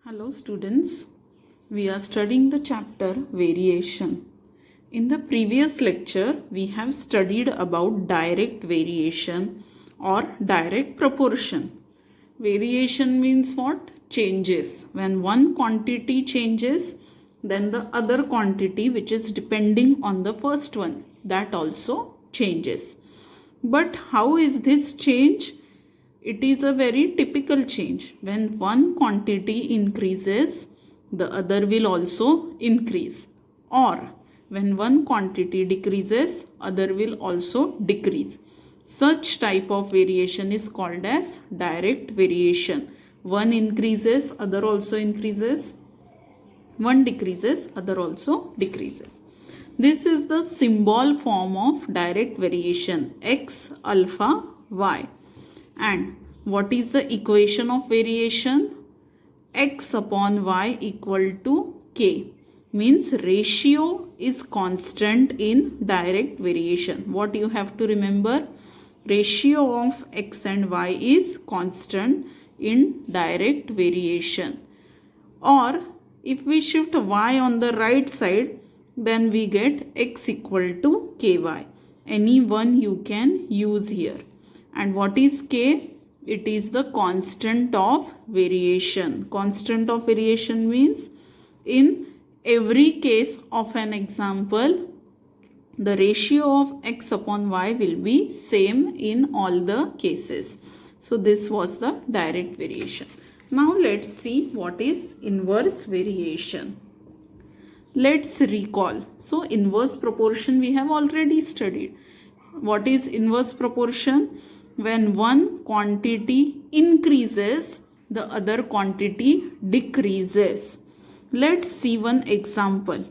Hello students, we are studying the chapter variation. In the previous lecture, we have studied about direct variation or direct proportion. Variation means what? Changes. When one quantity changes, then the other quantity which is depending on the first one, that also changes. But how is this change? It is a very typical change. When one quantity increases, the other will also increase. Or when one quantity decreases, other will also decrease. Such type of variation is called as direct variation. One increases, other also increases. One decreases, other also decreases. This is the symbol form of direct variation, x alpha y. And what is the equation of variation? X upon y equal to k. Means ratio is constant in direct variation. What you have to remember? Ratio of x and y is constant in direct variation. Or if we shift y on the right side, then we get x equal to ky. Any one you can use here. And what is k? It is the constant of variation. Constant of variation means in every case of an example, the ratio of x upon y will be same in all the cases. So this was the direct variation. Now let's see what is inverse variation. Let's recall. So inverse proportion we have already studied. What is inverse proportion? When one quantity increases, the other quantity decreases. Let's see one example.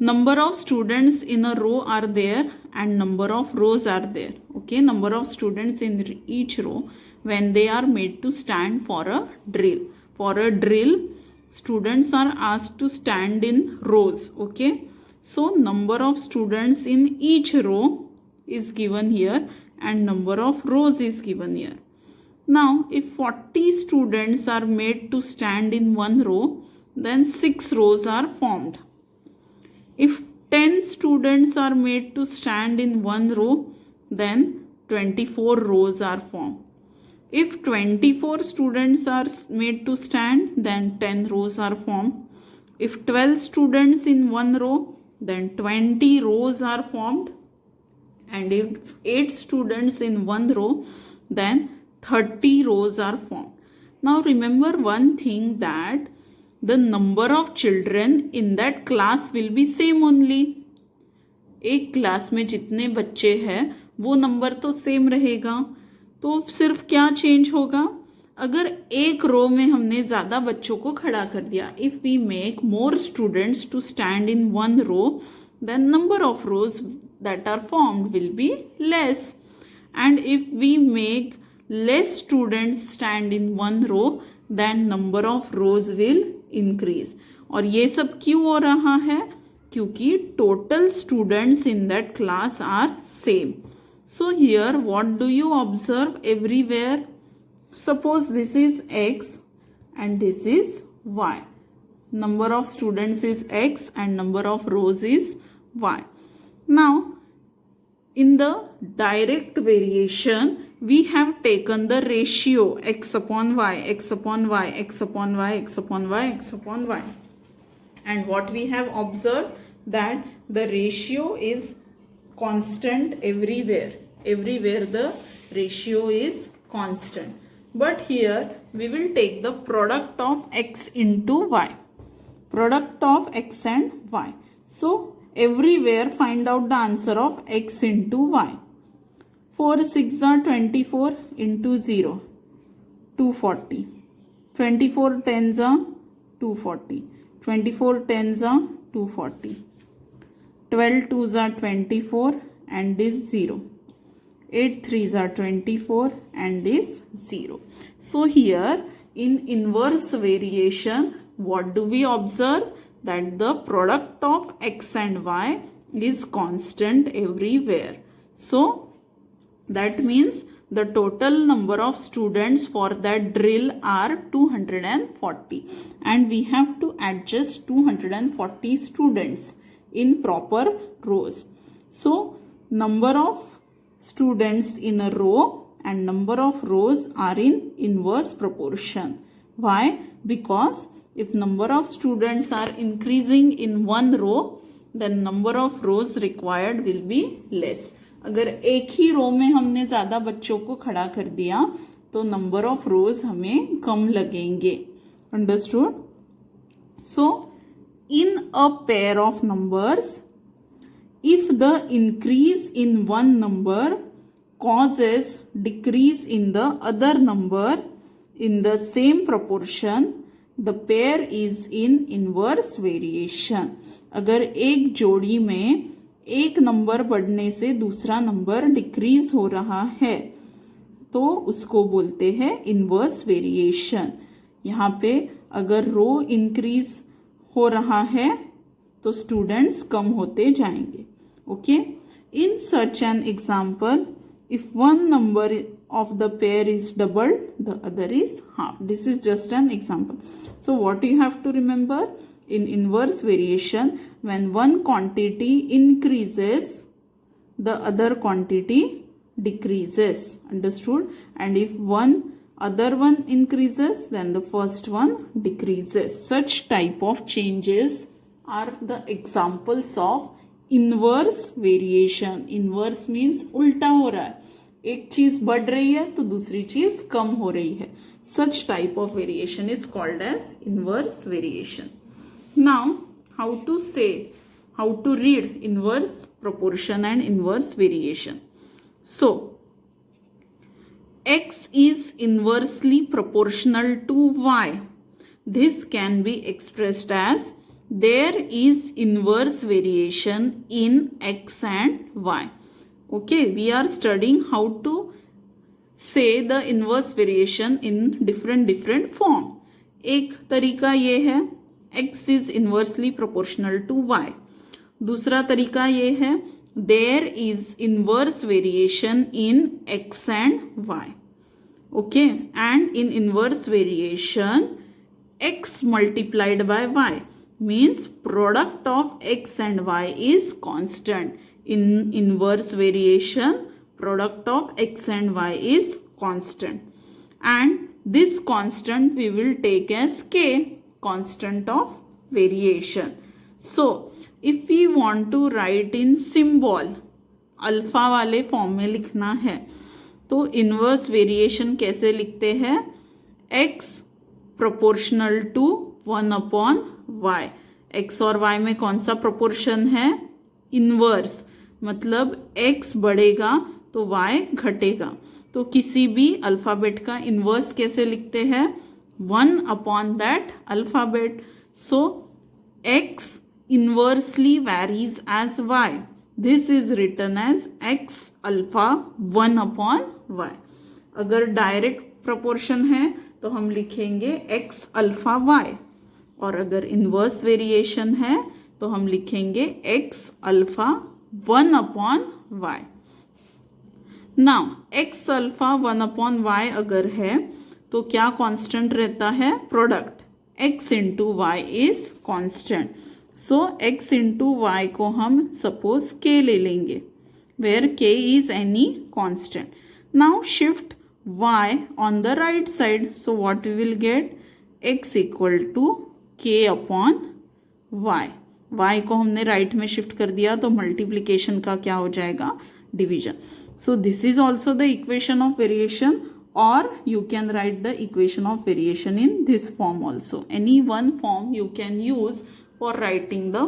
Number of students in a row are there and number of rows are there. Okay, number of students in each row when they are made to stand for a drill. For a drill, students are asked to stand in rows. Okay, so number of students in each row is given here and number of rows is given here. Now, if 40 students are made to stand in one row, then 6 rows are formed. If 10 students are made to stand in one row, then 24 rows are formed. If 24 students are made to stand, then 10 rows are formed. If 12 students in one row, then 20 rows are formed. And if 8 students in one row, then 30 rows are formed. Now remember one thing, that the number of children in that class will be same only. एक class में जितने बच्चे हैं वो number तो same रहेगा. तो सिर्फ क्या चेंज होगा? अगर एक रो में हमने ज़्यादा बच्चों को खड़ा कर दिया, if we make more students to stand in one row, then number of rows that are formed will be less. And if we make less students stand in one row, then number of rows will increase. और ये सब क्यों हो रहा है? क्योंकि total students in that class are same. So here what do you observe everywhere? Suppose this is x and this is y. Number of students is x and number of rows is y. Now, in the direct variation, we have taken the ratio x upon y, x upon y, x upon y, x upon y, x upon y. And what we have observed, that the ratio is constant everywhere. Everywhere the ratio is constant. But here we will take the product of x into y. Product of x and y. So everywhere find out the answer of x into y. 4 6 are 24 into 0, 240. 24 10s are 240. 24 10s are 240. 12 2s are 24 and this 0. 8 3s are 24 and this 0. So here in inverse variation, what do we observe? That the product of x and y is constant everywhere. So that means The total number of students for that drill are 240 and we have to adjust 240 students in proper rows. So number of students in a row and number of rows are in inverse proportion. Why? Because if number of students are increasing in one row, then number of rows required will be less. अगर एक ही रो में हमने ज़्यादा बच्चों को खड़ा कर दिया तो नंबर ऑफ रोज हमें कम लगेंगे. Understood? So in a pair of numbers, if the increase in one number causes decrease in the other number in the same proportion, the pair is in inverse variation. अगर एक जोड़ी में एक number बढ़ने से दूसरा नंबर डिक्रीज हो रहा है तो उसको बोलते हैं इनवर्स वेरिएशन. यहाँ पे अगर रो इंक्रीज हो रहा है तो स्टूडेंट्स कम होते जाएंगे. Okay, in such an example, if one number of the pair is doubled, the other is half. This is just an example. So what you have to remember, in inverse variation, when one quantity increases, the other quantity decreases. Understood? And if other one increases, then the first one decreases. Such type of changes are the examples of inverse variation. Inverse means उल्टा हो रहा है, एक चीज बढ़ रही है तो दूसरी चीज कम हो रही है. Such type of variation is called as inverse variation. Now how to read inverse proportion and inverse variation. So x is inversely proportional to y. This can be expressed as there is inverse variation in x and y. Okay, we are studying how to say the inverse variation in different form. एक तरीका ये है x is inversely proportional to y. दूसरा तरीका ये है there is inverse variation in x and y. Okay, and in inverse variation x multiplied by y means product of x and y is constant. In inverse variation, product of x and y is constant, and this constant we will take as k, constant of variation. So if we want to write in symbol, alpha वाले form में लिखना है तो inverse variation कैसे लिखते हैं? x proportional to 1/y. x और y में कौन सा प्रोपोर्शन है? इनवर्स. मतलब x बढ़ेगा तो y घटेगा. तो किसी भी अल्फाबेट का इनवर्स कैसे लिखते हैं? 1/that alphabet. So x inversely varies as y. This is written as x alpha 1/y. अगर डायरेक्ट प्रोपोर्शन है तो हम लिखेंगे x अल्फा y, और अगर इनवर्स वेरिएशन है तो हम लिखेंगे x alpha 1/y. Now x alpha 1/y अगर है तो क्या कांस्टेंट रहता है? Product x into y is constant. So x into y को हम सपोज k ले लेंगे, where k is any constant. Now shift y on the right side. So what we will get? x equal to k/y. y को हमने right में shift कर दिया तो मल्टीप्लीकेशन का क्या हो जाएगा? Division. So this is also the equation of variation, or you can write the equation of variation in this form also. Any one form you can use for writing the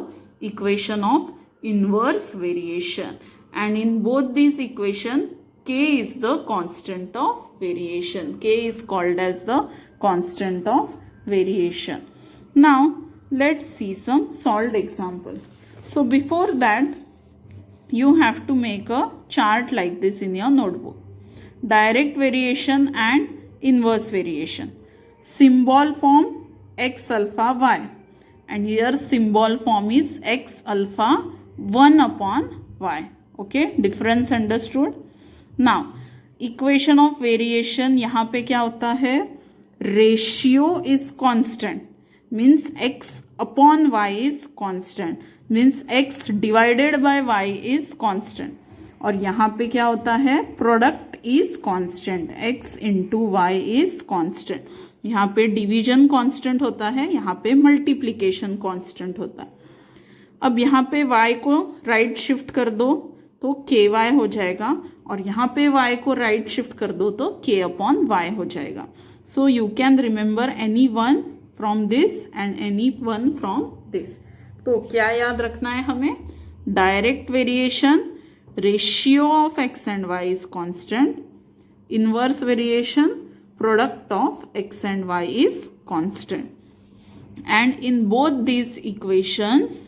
equation of inverse variation. And in both these equations, k is the constant of variation. K is called as the constant of variation. Now let's see some solved example. So before that, you have to make a chart like this in your notebook. Direct variation and inverse variation. Symbol form x alpha y, and here symbol form is x alpha 1/y. Okay, difference understood? Now equation of variation यहाँ पे क्या होता है, ratio is constant means x upon y is constant means x divided by y is constant, और यहाँ पे क्या होता है, product is constant, x into y is constant. यहाँ पे डिवीजन कांस्टेंट होता है, यहाँ पे मल्टीप्लीकेशन कांस्टेंट होता है। अब यहाँ पे y को राइट शिफ्ट कर दो तो ky हो जाएगा, और यहाँ पे y को राइट शिफ्ट कर दो तो k अपॉन y हो जाएगा। So you can remember any one from this and any one from this. तो क्या याद रखना है हमें, direct variation, ratio of x and y is constant, inverse variation, product of x and y is constant, and in both these equations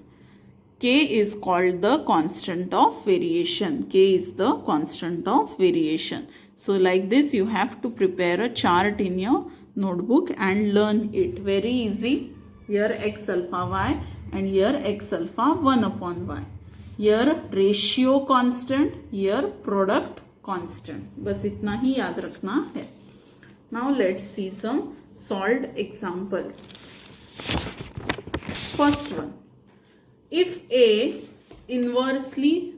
k is called the constant of variation. K is the constant of variation. So like this you have to prepare a chart in your notebook and learn it. Very easy. Here x alpha y and here x alpha 1 upon y. Here ratio constant, here product constant. बस इतना ही याद रखना है. Now let's see some solved examples. First one, if A inversely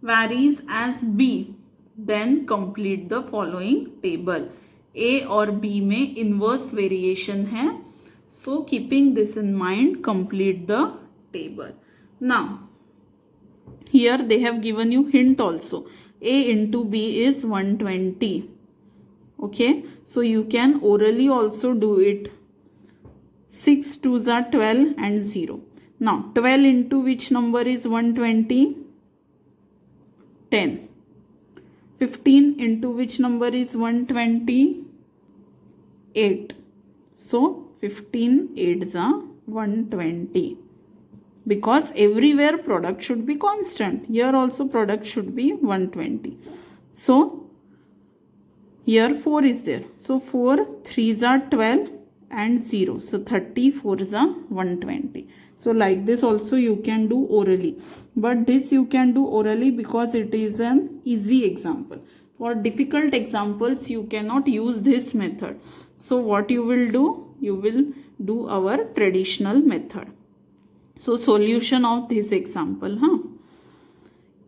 varies as B, then complete the following table. A और B में inverse variation है, so keeping this in mind, complete the table. Now, here they have given you hint also. A into B is 120. Okay, so you can orally also do it. 6 2s are 12 and 0. Now 12 into which number is 120? 10. 15 into which number is 120? 8. So 15 8s are 120. Because everywhere product should be constant. Here also product should be 120. So here 4 is there. So 4 3s are 12 and 0. So 34s are 120. So like this also you can do orally. But this you can do orally because it is an easy example. For difficult examples you cannot use this method. So what you will do? You will do our traditional method. So solution of this example.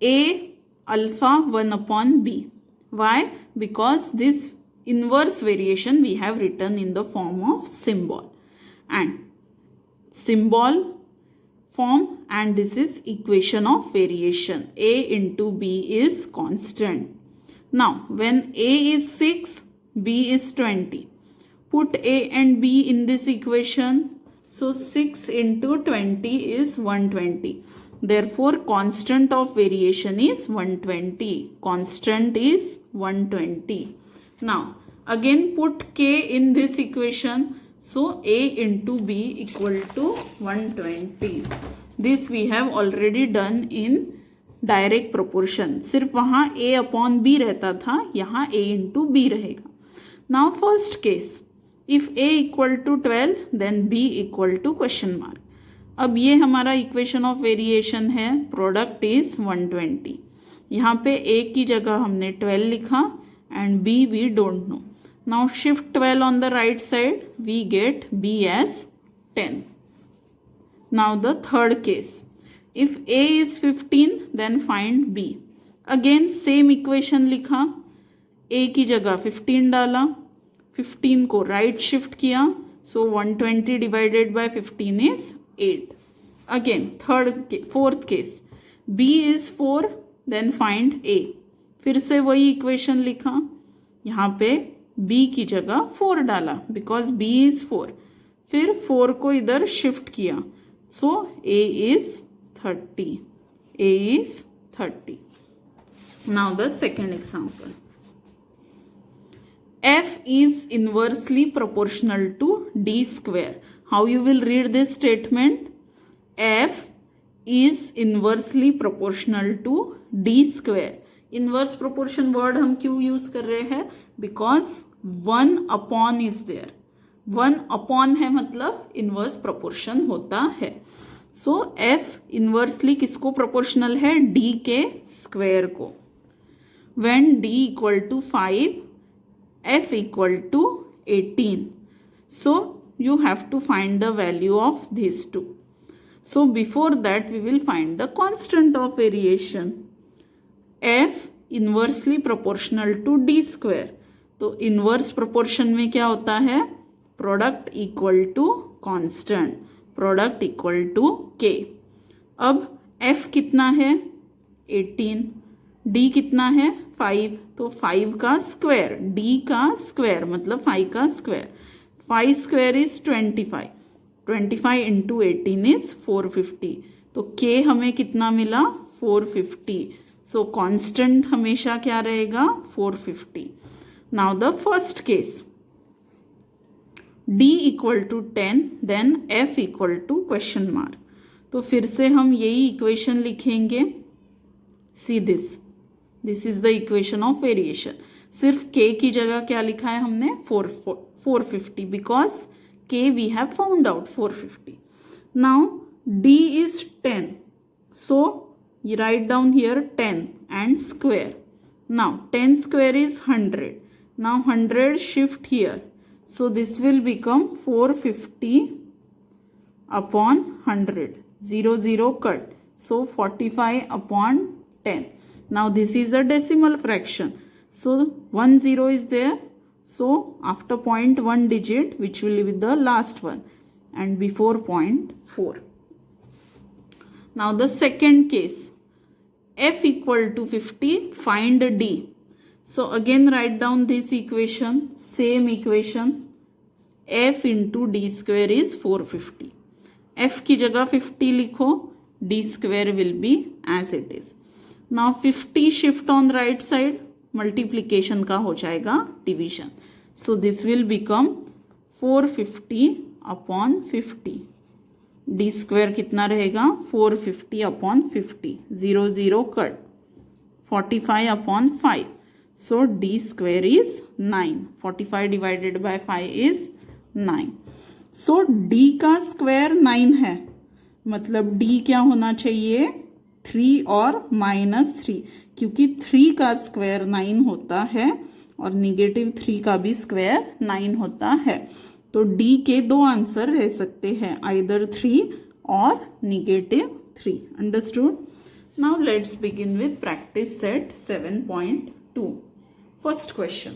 A alpha 1 upon B. Why? Because this inverse variation we have written in the form of symbol and symbol form, and this is equation of variation. A into B is constant. Now when A is 6, B is 20. Put A and B in this equation. So 6 into 20 is 120. Therefore, constant of variation is 120. Constant is 120. Now, again put K in this equation. So, A into B equal to 120. This we have already done in direct proportion. सिर्फ वहाँ A upon B रहता था, यहाँ A into B रहेगा. Now, first case. If A equal to 12, then B equal to question mark. अब ये हमारा equation of variation है, प्रोडक्ट इज 120. यहाँ पे A की जगह हमने 12 लिखा and B we don't know. Now shift 12 on the right side, we get B as 10. Now the third case, if A is 15 then find B. Again same equation लिखा, A की जगह 15 डाला, 15 को राइट शिफ्ट किया, सो 120 divided by 15 is 8. Again fourth case, B is 4 then find A. फिर से वही equation लिखा, यहाँ पे B की जगह 4 डाला बिकॉज B is 4. फिर 4 को इधर शिफ्ट किया, सो A is 30. A is 30. Now the second example. F is inversely proportional to D square. How you will read this statement? F is inversely proportional to D square. Inverse proportion word हम क्यों use कर रहे हैं? Because 1 upon is there. 1 upon है मतलब inverse proportion होता है. So F inversely किसको proportional है? D के square को. when D equal to 5, F equal to 18. So you have to find the value of these two. So before that we will find the constant of variation. F inversely proportional to D square. तो inverse proportion में क्या होता है, product equal to constant, product equal to k. अब F कितना है 18, D कितना है 5, तो 5 का स्क्वायर, D का स्क्वायर मतलब 5 का square. 5 square is 25, 25 into 18 is 450. तो K हमें कितना मिला 450. सो कांस्टेंट हमेशा क्या रहेगा 450. Now the first case, D equal to 10 then F equal to question mark. तो फिर से हम यही इक्वेशन लिखेंगे. See this is the equation of variation. सिर्फ K की जगह क्या लिखा है हमने 450 because K we have found out 450. नाउ D is 10, so you write down here 10 and square. Now 10 square is 100. Now 100 shift here, so this will become 450 upon 100. 0 0 cut, so 45 upon 10. Now this is a decimal fraction, so 1 0 is there, so after point 1 digit which will be the last one and before point 4. Now the second case, F equal to 50, find D. So again write down this equation, same equation. F into D square is 450. F की जगह 50 लिखो, D square will be as it is. Now 50 shift on right side, multiplication का हो जाएगा division. So this will become 450 upon 50. D square कितना रहेगा 450 upon 50. 0 0 cut. 45 upon 5. So D square is 9. 45 divided by 5 is 9. So D का square 9 है, मतलब D क्या होना चाहिए 3 और -3, क्योंकि 3 का स्क्वायर 9 होता है और -3 का भी स्क्वायर 9 होता है. तो D के दो आंसर रह सकते हैं, आइदर 3 और -3. Understood. Now let's begin with practice set 7.2. First question,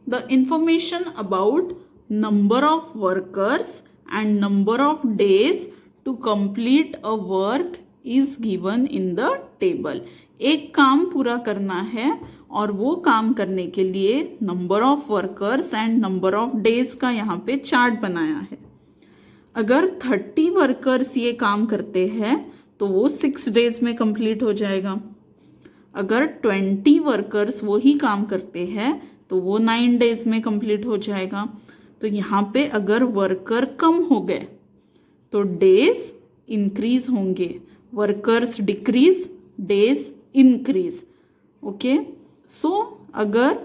the information about number of workers and number of days to complete a work is given in the table. एक काम पूरा करना है और वो काम करने के लिए number of workers and number of days का यहाँ पे चार्ट बनाया है. अगर 30 वर्कर्स ये काम करते हैं तो वो 6 डेज में कंप्लीट हो जाएगा. अगर 20 वर्कर्स वही काम करते हैं तो वो 9 डेज में कंप्लीट हो जाएगा. तो यहाँ पे अगर वर्कर कम हो गए तो डेज इंक्रीज होंगे, workers decrease, days increase. Okay, so अगर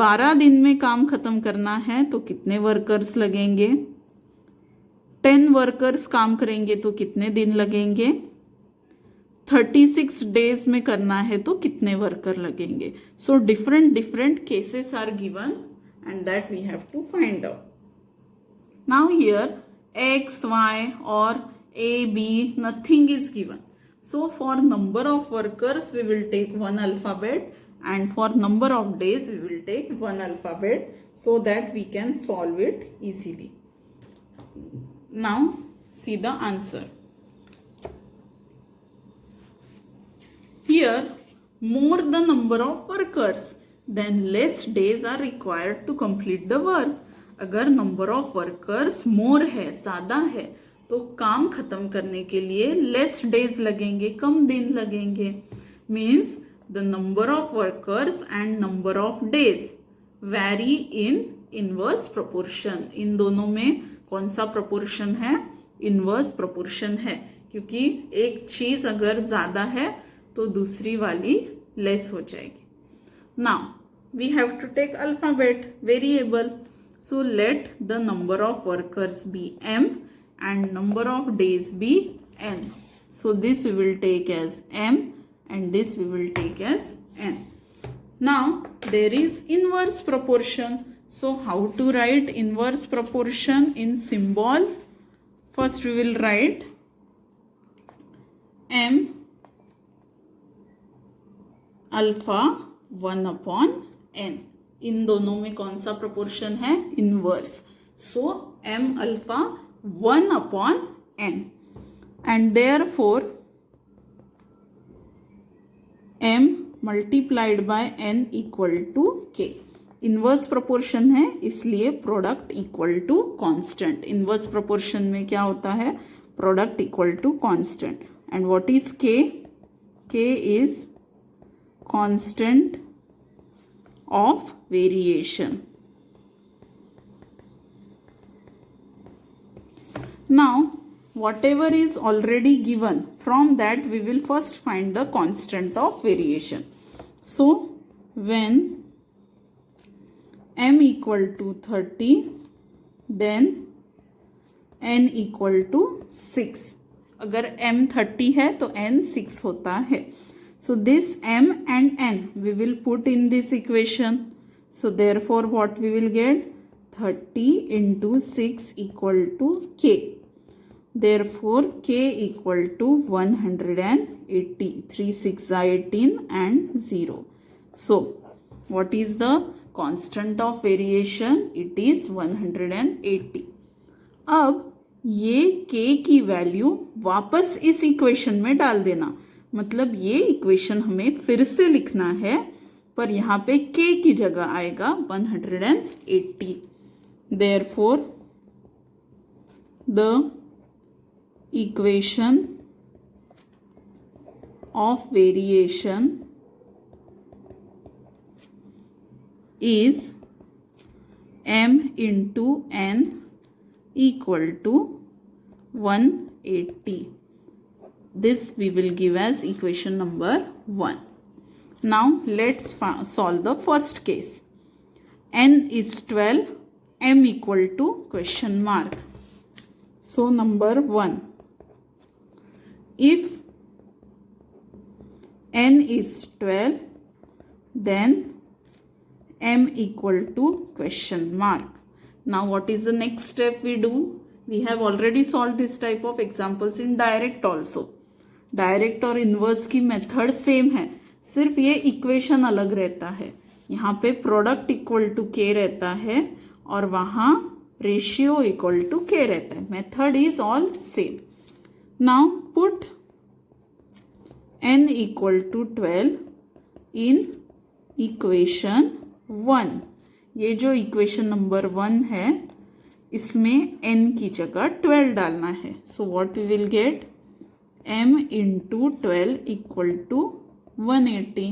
12 दिन में काम खत्म करना है तो कितने वर्कर्स लगेंगे, 10 वर्कर्स काम करेंगे तो कितने दिन लगेंगे, 36 डेज में करना है तो कितने वर्कर लगेंगे. So different cases are given and that we have to find out. Now here X, Y or A, B, nothing is given. So for number of workers we will take one alphabet and for number of days we will take one alphabet so that we can solve it easily. Now see the answer. Here more the number of workers, then less days are required to complete the work. अगर number of workers मोर है, ज़्यादा है, तो काम खत्म करने के लिए लेस डेज लगेंगे, कम दिन लगेंगे. Means the number of workers and number of days vary in inverse proportion. इन दोनों में कौन सा प्रोपोर्शन है, इनवर्स प्रोपोर्शन है, क्योंकि एक चीज़ अगर ज़्यादा है तो दूसरी वाली लेस हो जाएगी. Now we have to take alphabet variable. So let the number of workers be m and number of days be n. So this we will take as m and this we will take as n. Now there is inverse proportion. So how to write inverse proportion in symbol? First we will write m alpha 1/n. इन दोनों में कौन सा proportion है? Inverse. So m alpha 1/n and therefore m multiplied by n equal to k. Inverse proportion है इसलिए product equal to constant. Inverse proportion में क्या होता है? Product equal to constant. And what is k? k is constant of variation. Now whatever is already given, from that we will first find the constant of variation. So when m equal to 30, then n equal to 6. अगर m 30 है तो n 6 होता है. So this m and n we will put in this equation. So therefore what we will get? 30 into 6 equal to k. Therefore k equal to 180. 3 6 are 18 and 0. So what is the constant of variation? It is 180. अब ये k की value वापस इस equation में डाल देना. मतलब ये इक्वेशन हमें फिर से लिखना है, पर यहाँ पे k की जगह आएगा 180. Therefore the equation of variation is m into n equal to 180. This we will give as equation number 1. Now let's solve the first case. n is 12, m equal to question mark. So number 1, if n is 12, then m equal to question mark. Now what is the next step we do? We have already solved this type of examples in direct also. Direct और inverse की method same है, सिर्फ ये equation अलग रहता है. यहाँ पे प्रोडक्ट इक्वल टू के रहता है और वहाँ रेशियो इक्वल टू के रहता है. Method is all same. Now put n equal to 12 in equation 1. ये जो इक्वेशन नंबर 1 है इसमें n की जगह 12 डालना है. So what we will get? m into 12 equal to 180.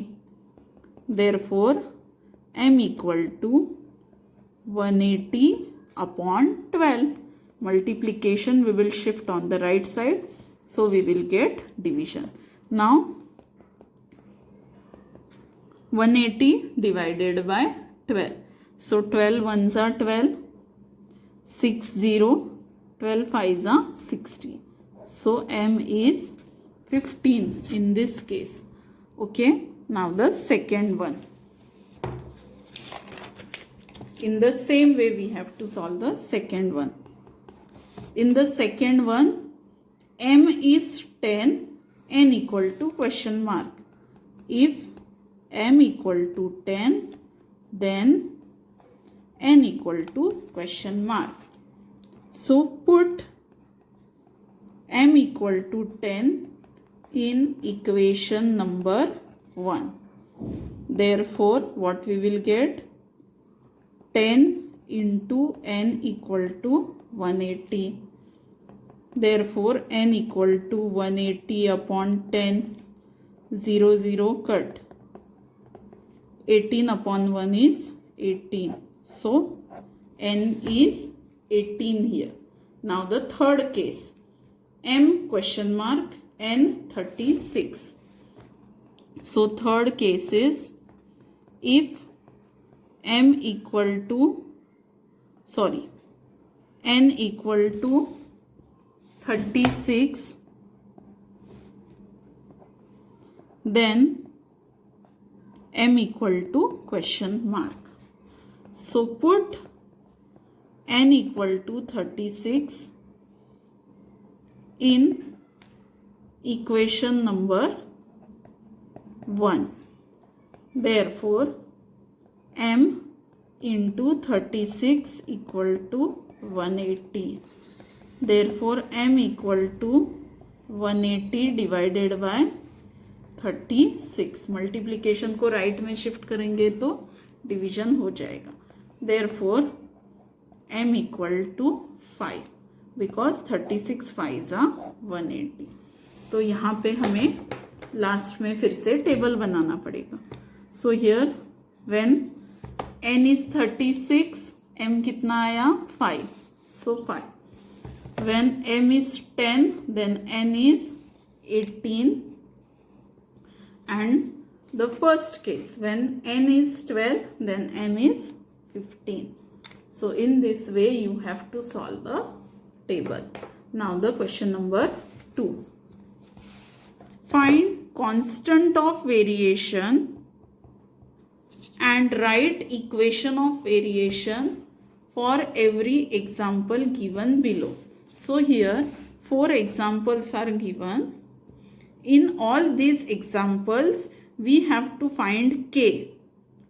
Therefore m equal to 180 upon 12. Multiplication we will shift on the right side, so we will get division. Now 180 divided by 12. So 12 ones are 12, 6 0, 12 5s are 60. So m is 15 in this case. Okay, now the second one. In the same way we have to solve the second one. In the second one, m is 10, n equal to question mark. If m equal to 10, then n equal to question mark. So put m equal to 10 in equation number 1. Therefore what we will get? 10 into n equal to 180. Therefore n equal to 180 upon 10. 0 0 cut. 18 upon 1 is 18. So n is 18 here. Now the third case. m question mark n 36. So third case is if m equal to n equal to 36, then m equal to question mark. So put n equal to 36 in equation number 1. Therefore, m into 36 equal to 180. Therefore, m equal to 180 divided by 36. Multiplication को right में shift करेंगे तो division हो जाएगा. Therefore, m equal to 5 because 36 5s are 180. तो यहाँ पे हमें लास्ट में फिर से टेबल बनाना पड़ेगा. So here when n is 36, m कितना आया 5. So 5. When m is 10, then n is 18. And the first case, when n is 12, then m is 15. So in this way you have to solve the table. Now the question number 2. Find constant of variation and write equation of variation for every example given below. So here 4 examples are given. In all these examples, we have to find k,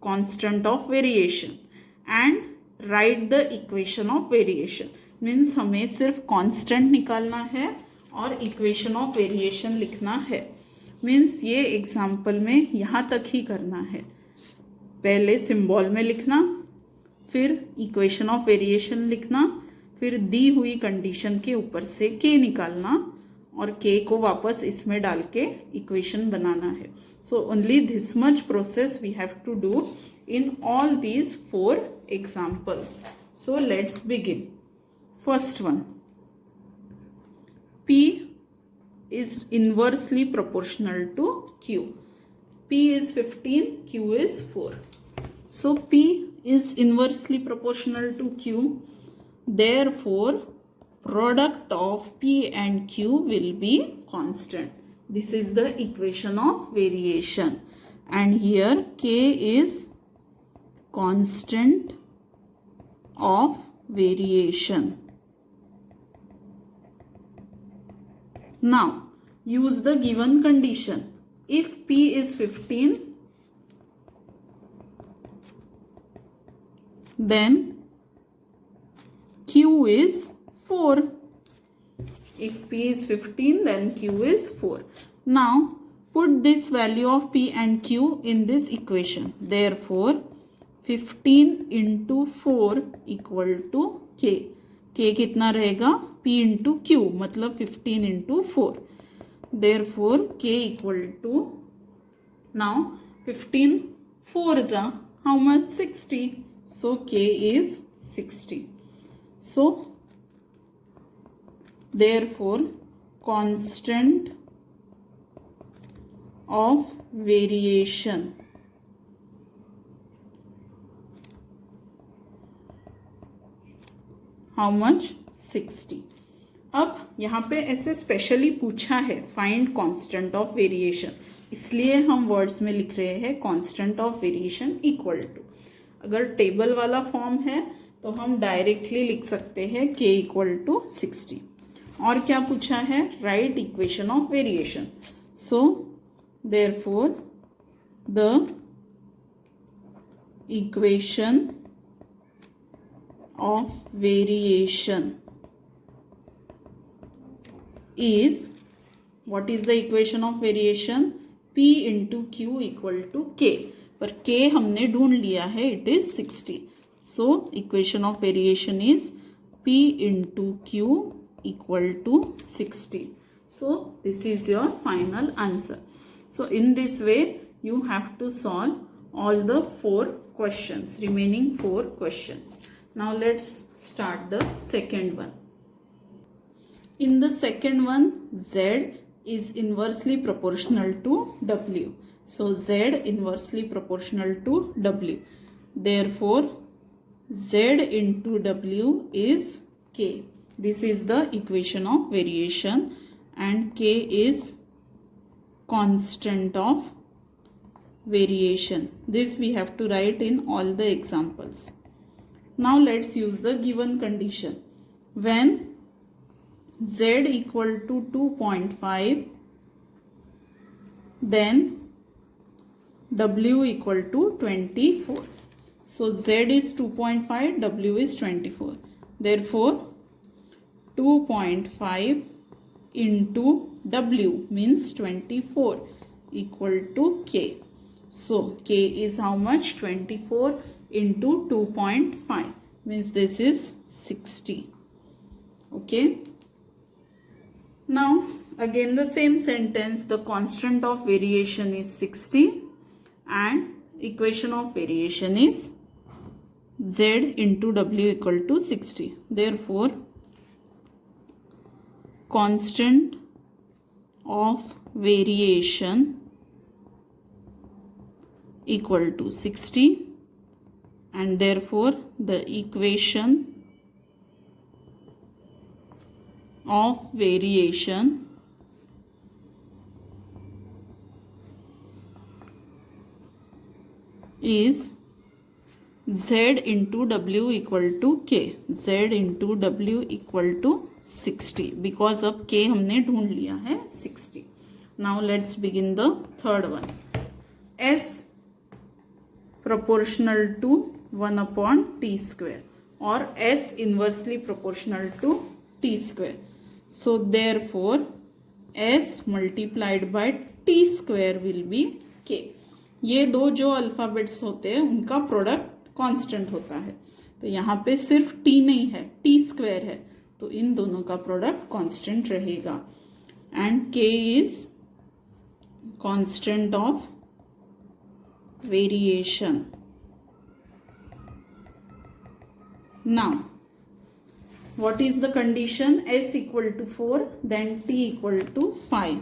constant of variation, and write the equation of variation. Means हमें सिर्फ constant निकालना है और equation of variation लिखना है. Means ये example में यहाँ तक ही करना है. पहले symbol में लिखना, फिर equation of variation लिखना, फिर दी हुई condition के ऊपर से k निकालना और k को वापस इसमें डाल के इक्वेशन बनाना है. So only this much process we have to do in all these 4 examples. So let's begin. First one, p is inversely proportional to q. p is 15, q is 4. So p is inversely proportional to q. Therefore, product of p and q will be constant. This is the equation of variation, and here k is constant of variation. Now use the given condition. If p is 15, then q is 4. If p is 15, then q is 4. Now put this value of p and q in this equation. Therefore 15 into 4 equal to k. k कितना रहेगा? p into q, मतलब 15 into 4. Therefore k equal to, now 15 4 जा how much? 60. So k is 60. So therefore constant of variation how much? 60. अब यहाँ पे ऐसे specially पूछा है फाइंड कांस्टेंट ऑफ वेरिएशन, इसलिए हम वर्ड्स में लिख रहे हैं constant of variation equal to. अगर टेबल वाला फॉर्म है तो हम डायरेक्टली लिख सकते हैं k इक्वल टू 60. और क्या पूछा है? Right equation of variation. So therefore the equation of variation is, what is the equation of variation? p into q equal to k. पर k हमने ढूंढ लिया है, it is 60. So equation of variation is p into q equal to 60. So this is your final answer. So in this way you have to solve all the 4 questions, remaining 4 questions. Now let's start the second one. In the second one, z is inversely proportional to w. So z inversely proportional to w. Therefore, z into w is k. This is the equation of variation, and k is constant of variation. This we have to write in all the examples. Now let's use the given condition. When z equal to 2.5, then w equal to 24. So z is 2.5, w is 24. Therefore 2.5 into w means 24 equal to k. So k is how much? 24 into 2.5 means this is 60. Okay. Now again the same sentence, the constant of variation is 60 and equation of variation is z into w equal to 60. Therefore constant of variation equal to 60 and therefore the equation of variation is z into w equal to k. z into w equal to 60 because अब k हमने ढूंढ लिया है 60. Now let's begin the third one. S proportional to 1 upon t square or S inversely proportional to t square. So therefore S multiplied by t square will be k. ये दो जो alphabets होते हैं उनका प्रोडक्ट कांस्टेंट होता है. तो यहाँ पे सिर्फ t नहीं है, t स्क्वायर है, तो इन दोनों का प्रोडक्ट कांस्टेंट रहेगा. And k is constant of variation. Now what is the condition? S equal to 4, then t equal to 5.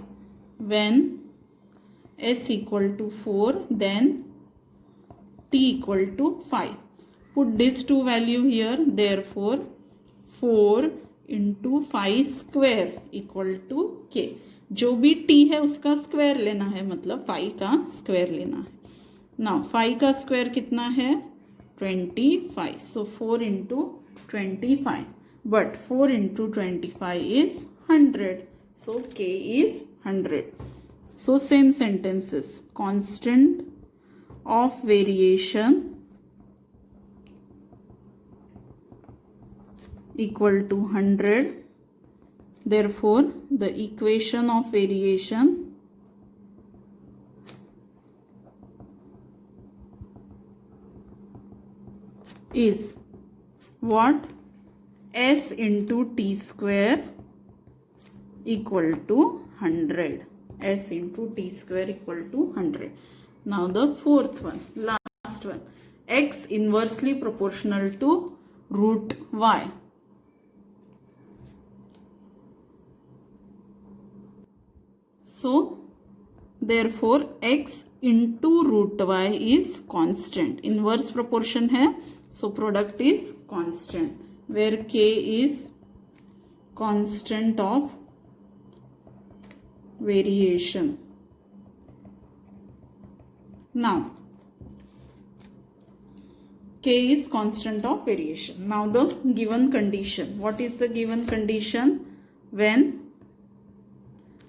When S equal to 4, then t equal to 5. Put this two value here. Therefore 4 into 5 square equal to k. जो भी t है उसका square लेना है, मतलब 5 का square लेना है. Now 5 का स्क्वायर कितना है? 25. So 4 into 25. But 4 into 25 is 100. So k is 100. So same sentences. Constant of variation equal to 100. Therefore the equation of variation is what? S into t square equal to 100. S into t square equal to 100. Now the fourth one, last one. X inversely proportional to root y. So therefore x into root y is constant. Inverse proportion है, so product is constant, where k is constant of variation. Now k is constant of variation. Now the given condition. What is the given condition? When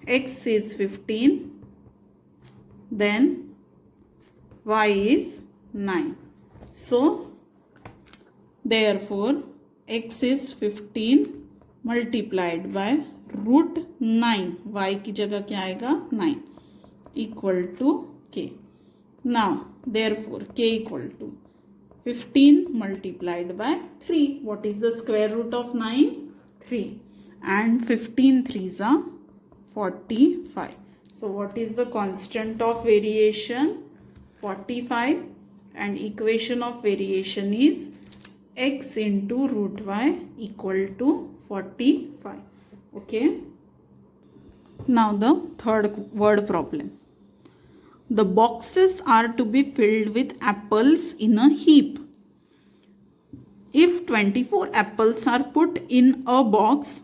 x is 15, then y is 9. So therefore x is 15 multiplied by root 9, y की जगह क्या आएगा? 9 equal to k. Now therefore k equal to 15 multiplied by 3. What is the square root of 9? 3. And 15 3s are 45. So what is the constant of variation? 45. And equation of variation is x into root y equal to 45. Okay. Now the third word problem. The boxes are to be filled with apples in a heap. If 24 apples are put in a box,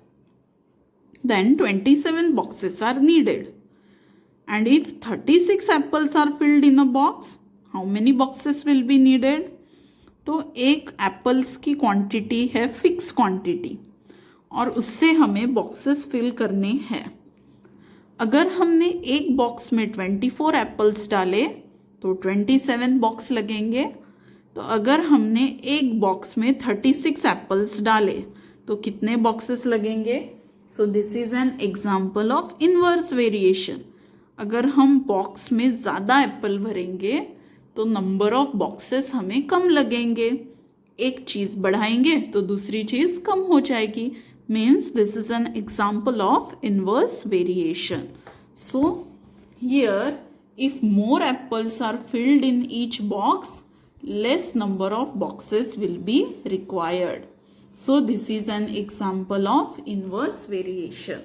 then 27 boxes are needed. And if 36 apples are filled in a box, how many boxes will be needed? तो एक apples की quantity है fix quantity और उससे हमें boxes fill करने हैं. अगर हमने एक बॉक्स में 24 एप्पल्स डाले तो 27 बॉक्स लगेंगे. तो अगर हमने एक बॉक्स में 36 एप्पल्स डाले तो कितने बॉक्सेस लगेंगे? So this is an example of inverse variation. अगर हम बॉक्स में ज़्यादा एप्पल भरेंगे तो नंबर ऑफ बॉक्सेस हमें कम लगेंगे. एक चीज़ बढ़ाएंगे तो दूसरी चीज़ कम हो जाएगी. Means this is an example of inverse variation. So here if more apples are filled in each box, less number of boxes will be required. So this is an example of inverse variation.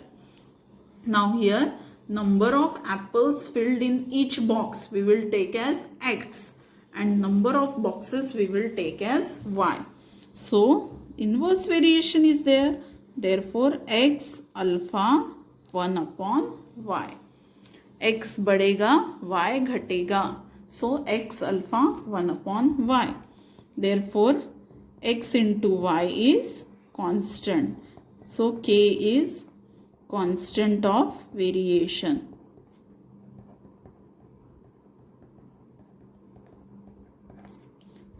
Now here number of apples filled in each box we will take as x and number of boxes we will take as y. So inverse variation is there. Therefore x alpha 1 upon y. x बढ़ेगा y घटेगा. So x alpha 1 upon y. Therefore x into y is constant. So k is constant of variation.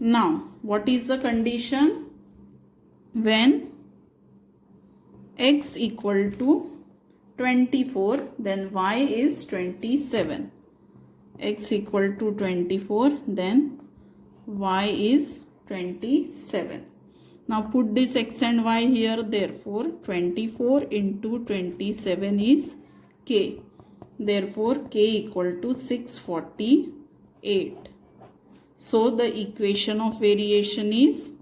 Now what is the condition? When x equal to 24, then y is 27. X equal to 24, then y is 27. Now put this x and y here. Therefore 24 into 27 is k. Therefore k equal to 648. So the equation of variation is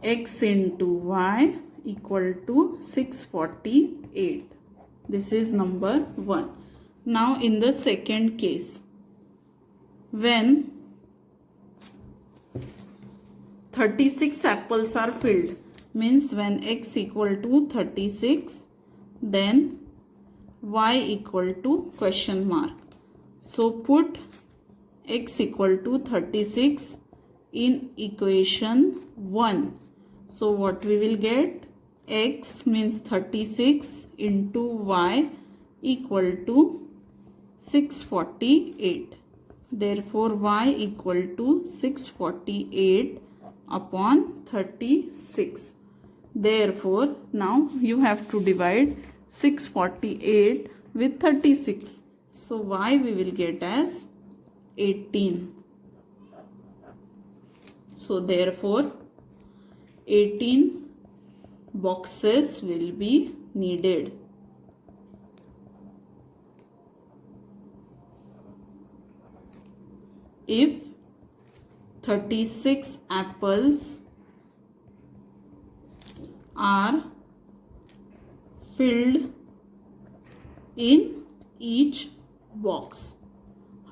x into y equal to 648. This is number 1. Now in the second case, when 36 apples are filled, means when x equal to 36, then y equal to question mark. So put x equal to 36 in equation 1. So what we will get? X means 36 into y equal to 648. Therefore y equal to 648 upon 36. Therefore now you have to divide 648 with 36. So y we will get as 18. So therefore 18 boxes will be needed. If 36 apples are filled in each box.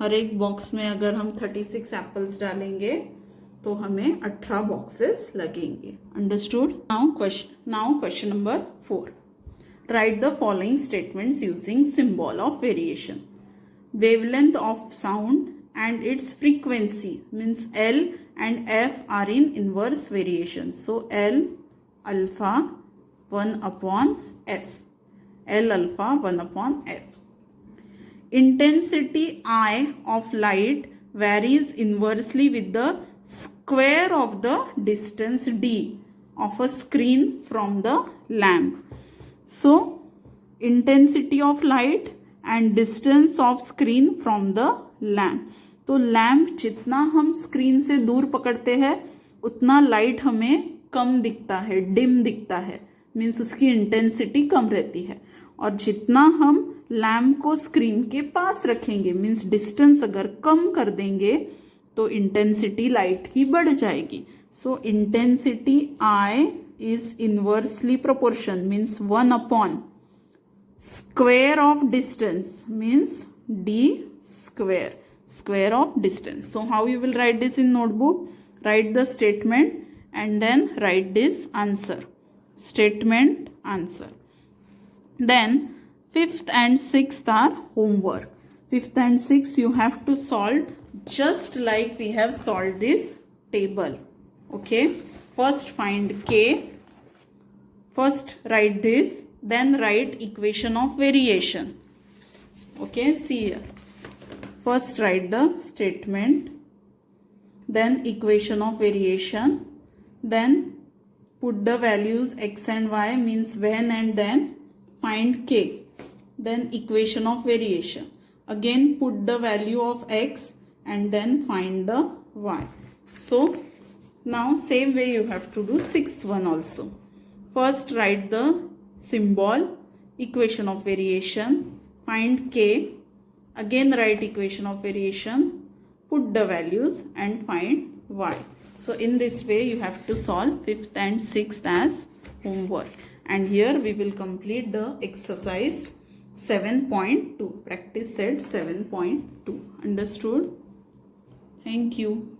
हर एक box में अगर हम 36 apples डालेंगे तो हमें 18 boxes लगेंगे. Understood? Now question number 4. Right the following statements using symbol of variation. Wavelength of sound and its frequency means L and F are in inverse variation. So L alpha 1 upon F. L alpha 1 upon F. Intensity I of light varies inversely with the square of the distance D of a screen from the lamp. So intensity of light and distance of screen from the lamp. तो lamp जितना हम screen से दूर पकड़ते हैं उतना light हमें कम दिखता है, डिम दिखता है. मीन्स उसकी इंटेंसिटी कम रहती है. और जितना हम लैम्प को स्क्रीन के पास रखेंगे, मीन्स डिस्टेंस अगर कम कर देंगे तो इंटेंसिटी लाइट की बढ़ जाएगी. सो intensity I is inversely proportion means 1 upon square of distance means d square. square of distance. So how you will write this in notebook? Write the statement and then write this answer. Statement, answer. Then 5th and 6th are homework. 5th and 6th you have to solve just like we have solved this table. Okay. First find K. First write this. Then write equation of variation. Okay. See here. First write the statement. Then equation of variation. Then put the values x and y, means when and then find K. Then equation of variation. Again put the value of x and then find the y. So now same way you have to do 6th one also. First write the symbol, equation of variation, find K, again write equation of variation, put the values and find y. So in this way you have to solve 5th and 6th as homework. And here we will complete the exercise 7.2. Practice set 7.2. Understood? Thank you.